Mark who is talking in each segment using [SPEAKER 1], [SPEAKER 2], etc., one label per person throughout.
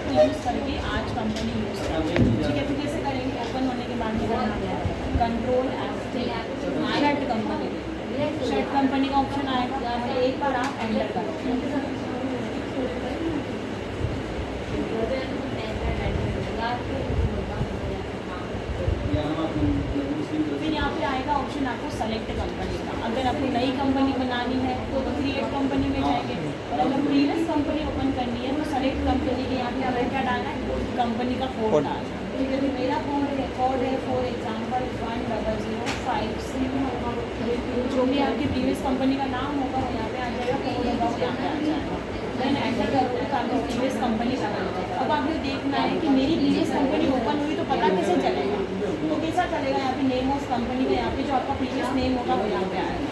[SPEAKER 1] को यूज़ करके आज कंपनी यूज़ करेंगे। ठीक है, तो कैसे करेंगे? ओपन होने के बाद में करना है control shirt company, shirt company का ऑप्शन आएगा। एक बार आप एंटर करो, फिर यहाँ पे आएगा ऑप्शन आपको सेलेक्ट कंपनी का। अगर आपको नई कंपनी बनानी है तो क्रिएट कंपनी में जाएंगे, और अगर प्रीवियस कंपनी ओपन करनी है तो सेलेक्ट कंपनी के यहाँ पे हमें क्या डालना है? कंपनी का कोड डालना है। ठीक है, तो मेरा कोड है फॉर एग्जाम्पल 1005। जो भी आपकी प्रीवियस कंपनी का नाम होगा वो यहाँ पे आ जाएगा, कोड होगा वो यहाँ पे आ जाएगा। देन एंटर करोगे तो आपकी प्रीवियस कंपनी का नाम। अब आपको देखना है कि मेरी प्रीवियस कंपनी ओपन हुई तो पता कैसे चलेगा? तो कैसा चलेगा? यहाँ पे नेम ऑफ कंपनी का यहाँ पे जो आपका प्रीवियस नेम होगा वो यहाँ पे आएगा।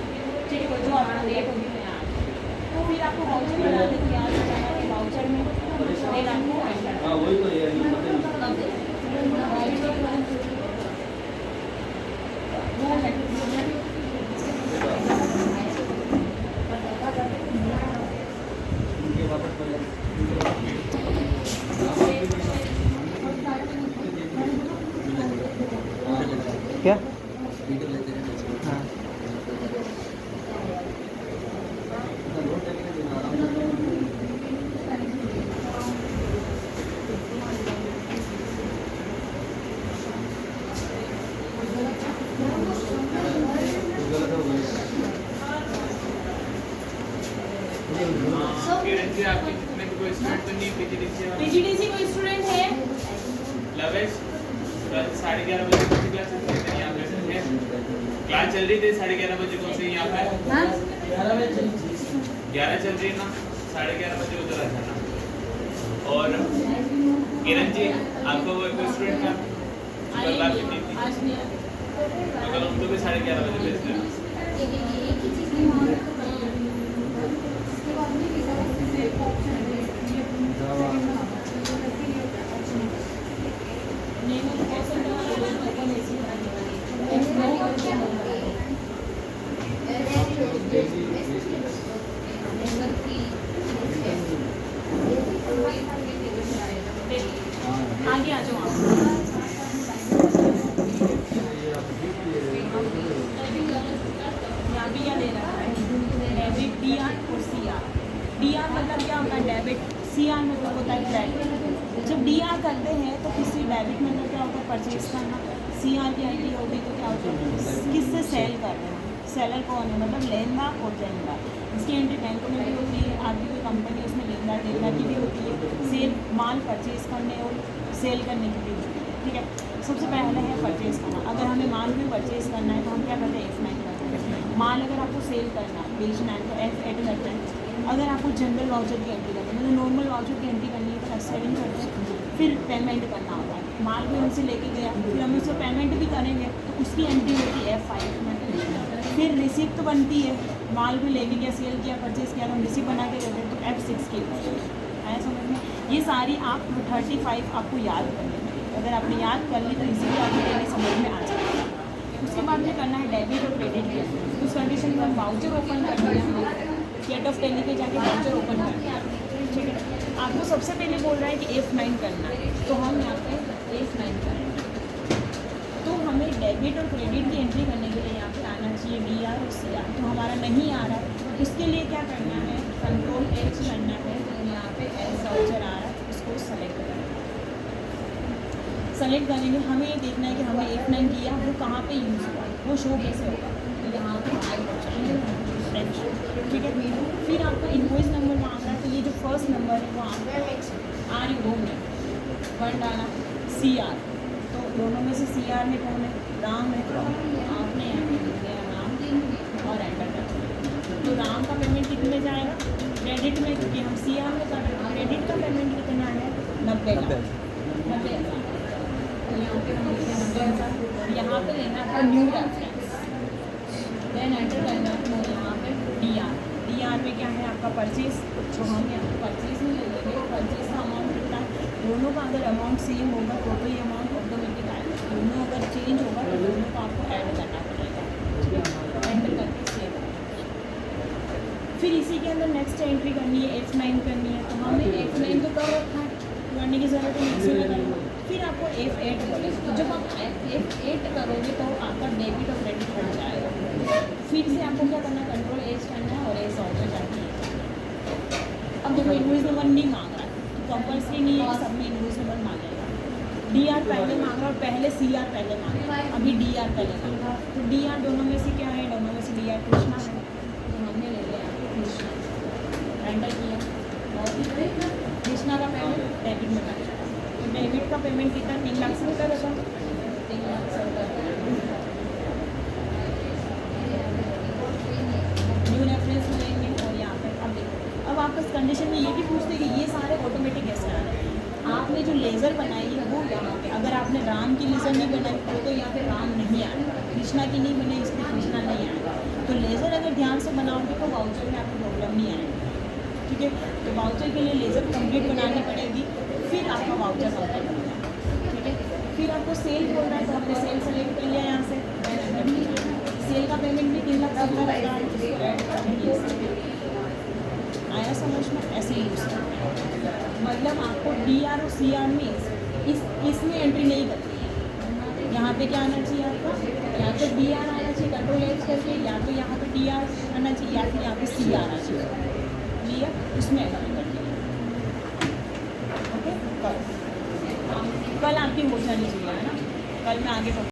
[SPEAKER 1] ठीक है, जो आपका डेट होगी वो यहाँ आएगा। तो फिर आपको वाउचर बनाने के यहाँ से जाना है वाउचर में, फिर आपको एंटर
[SPEAKER 2] क्या?
[SPEAKER 1] पीजीडीसी कोई स्टूडेंट है?
[SPEAKER 3] लवेश 11:30 बजे कौन सी क्लास चल रही थी? यहाँ पे क्लास चल रही थी 11:30 बजे कौन सी यहाँ पे? 11 चल रही है ना, 11:30 बजे उधर आ जाना। और किरण जी आपका वो स्टूडेंट का क्लास कितनी थी? तो कल उनको भी 11:30 बजे भेज देना।
[SPEAKER 1] आगे आ जाओ आप। यहाँ भी क्या दे रहा है? डेबिट DR और CR। DR मतलब क्या होता है? डेबिट। CR मतलब होता है क्रेडिट। जब DR करते हैं तो किसी डेबिट मतलब क्या होता है? परचेज करना। CR की आईडी होगी तो क्या होता है? किससे सेल कर रहे हैं? सेलर कौन है? मतलब लेनदार और देनदार। इसकी एंट्री बैंक में भी होती है। आपकी कोई कंपनी उसमें लेनदार देनदार की भी होती है। सेल माल परचेज करने और सेल करने की भी होती है। ठीक है, सबसे पहले है परचेज करना। अगर हमें माल भी परचेज करना है तो हम क्या करते हैं? F9 करते हैं। माल अगर आपको सेल करना है, बेचना है तो F8 करते हैं। अगर आपको जनरल वाउचर की एंट्री करनी है, मतलब नॉर्मल वाउचर की एंट्री करनी है तो F7 करते हैं। फिर पेमेंट करना होता है। माल भी हमसे लेके गया, फिर हम उससे पेमेंट भी करेंगे तो उसकी एंट्री होती है F5 में। फिर रिसिप्ट बनती है, माल भी लेके गया, सेल किया, परचेज किया तो हम रिसिप्ट बना के देते हैं तो F6 की आया समझ में? ये सारी आप 35 आपको याद करनी है। अगर आपने याद कर ली तो इजीली आपको डेली समझ में आ जाएगा। उसके बाद में करना है डेबिट और क्रेडिट की। उस कंडीशन में हम वाउचर ओपन कर दिया, गेट ऑफ टेली पे जाके वाउचर ओपन कर दिया। ठीक है, आपको सबसे पहले बोल रहा है कि F9 करना है तो हम यहाँ पे F9 करेंगे। तो हमें डेबिट और क्रेडिट की एंट्री करने के लिए यहाँ पे आना चाहिए DR और CR। तो हमारा नहीं आ रहा है, इसके लिए क्या करना है? कंट्रोल H करना है। तो यहाँ पे एस वाउचर आ रहा है, इसको सेलेक्ट करना है। सेलेक्ट करेंगे, हमें ये देखना है कि हमने F9 किया वो कहाँ पे यूज़ हुआ, वो शो कैसे होगा? तो यहाँ पे ऐड हो जाएगा। ठीक है, फिर आपका इनवॉइस नंबर मांग रहा है तो ये जो फर्स्ट नंबर है वो आपका R U में 1 डाला। CR तो दोनों में से CR में कौन है? राम है। तो आपने यहाँ पे लिख दिया राम और एंटर कर दिया। तो राम का पेमेंट कितने जाएगा? क्रेडिट में, क्योंकि हम CR में कर रहे हैं। क्रेडिट का पेमेंट कितना है? 90,000। तो यहाँ पे हम लिखे 90,000। यहाँ पे लेना था न्यू रेफरेंस, देन एंटर करना है। तो यहाँ पे DR में क्या है? आपका परचेज। तो हम यहाँ पे परचेज में ले लेंगे। परचेज का अमाउंट कितना है? दोनों का अगर अमाउंट सेम होगा तो ये अमाउंट ऑटोमेटिक आएगा। दोनों अगर चेंज होगा तो दोनों को आपको ऐड करना पड़ेगा। एंटर करके सेव। फिर इसी के अंदर नेक्स्ट एंट्री करनी है, F9 करनी है। तो हमने F9 तो कर रखा है, करने की ज़रूरत है, इसी में करो। फिर आपको F8 बोलेगा, तो जब आप F8 करोगे तो आपका डेबिट और क्रेडिट हो जाएगा। फिर से आपको क्या करना है, कंट्रोल एज करना है और एज ऑर्डर करना है। अब देखो इनवॉइस नंबर नहीं मांग रहा है, तो कंपल्सरी नहीं है कि सब में इनवॉइस नंबर मांगेगा। DR पहले मांग रहा है और पहले CR पहले मांग रहा है, अभी DR पहले मांग रहा है। तो DR दोनों में से क्या है, दोनों में से DR कृष्णा है, तो हमने ले लिया कृष्णा, एंटर किया और कृष्णा का पेमेंट डेबिट में कर दिया। तो डेबिट का पेमेंट कितना, 3 लाख से होता है, 3 लाख से होता है। न्यू रेफरेंस में लेंगे और यहाँ पे अब देखो, अब आप इस कंडीशन में ये भी पूछते कि ये सारे ऑटोमेटिक कैसे आ रहे हैं। आपने जो लेज़र बनाई है वो यहाँ पे, अगर आपने राम की लेज़र नहीं बनाई तो यहाँ पे राम नहीं आएगा, कृष्णा की नहीं बनी इसलिए कृष्णा नहीं आएगा। तो लेज़र अगर ध्यान से बनाओगे तो वाउचर में आपको प्रॉब्लम नहीं आएगी, ठीक है। तो वाउचर के लिए लेज़र कंप्लीट बनानी पड़ेगी, फिर आपका वाउचर कंप्लीट होगा, ठीक है। फिर आपको सेल बोल रहा है, तो हमने सेल सेलेक्ट कर लिया यहाँ से। सेल का पेमेंट भी 3 लाख से रहेगा, आया समझ में, ऐसे यूज़ करना है। मतलब आपको DR और CR में इसमें एंट्री नहीं करनी है। यहाँ पे क्या आना चाहिए आपका, या तो DR आना चाहिए कंट्रोल एज करके, या तो यहाँ पे DR आना चाहिए, या फिर यहाँ पे CR आना चाहिए, क्लियर, उसमें एंट्री करनी है। ओके, कल आपकी हो जानी चाहिए, है ना, कल मैं आगे